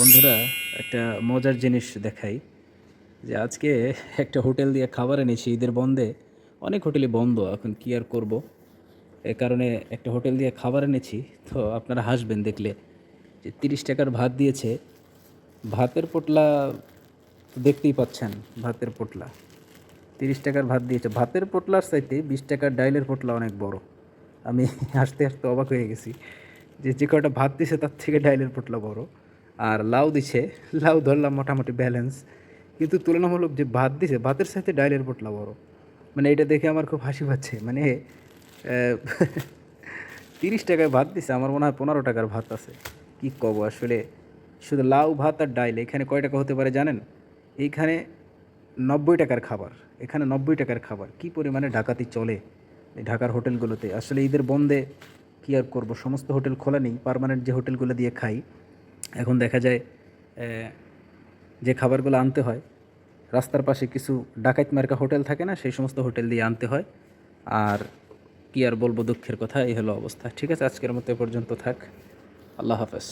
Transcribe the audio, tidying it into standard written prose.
বন্ধুরা, একটা মজার জিনিস দেখাই যে আজকে একটা হোটেল দিয়ে খাবার এনেছি ঈদের বন্ধে। অনেক হোটেলই বন্ধ এখন, কি আর করব। এ কারণে একটা হোটেল দিয়ে খাবার এনেছি। তো আপনারা হাসবেন দেখলে যে 30 টাকার ভাত দিয়েছে। ভাতের পোটলা তো দেখতেই পাচ্ছেন, ভাতের পোটলা 30 টাকার ভাত দিয়েছে। ভাতের পোটলার চাইতে 20 টাকার ডাইলের পোটলা অনেক বড়। আমি হাসতে হাসতে অবাক হয়ে গেছি যে যে কটা ভাত দিছে তার থেকে ডাইলের পোটলা বড়। আর লাউ দিছে, লাউ ধরলাম মোটামুটি ব্যালেন্স, কিন্তু তুলনামূলক যে ভাত দিছে ভাতের সাথে ডাইলের পোটলা বড়। মানে এটা দেখে আমার খুব হাসি পাচ্ছে। মানে 30 টাকায় ভাত দিছে, আমার মনে হয় 15 টাকার ভাত আছে। কি কব আসলে। শুধু লাউ ভাত আর ডাইল এখানে কয় টাকা হতে পারে জানেন? এইখানে 90 টাকার খাবার, এখানে 90 টাকার খাবার। কি পরিমাণে ডাকাতি চলে এই ঢাকার হোটেলগুলোতে। আসলে ঈদের বন্ধে কী আর করব, সমস্ত হোটেল খোলা নেই। পার্মানেন্ট যে হোটেলগুলো দিয়ে খাই, এখন দেখা যায় যে খাবারগুলো আনতে হয় রাস্তার পাশে কিছু ডাকাত মার্কা হোটেল থাকে না, সেই সমস্ত হোটেল দিয়ে আনতে হয়। আর কি আর বলবো, দুঃখের কথা, এই হলো অবস্থা। ঠিক আছে, আজকের মতো এ পর্যন্ত থাক। আল্লাহ হাফেজ।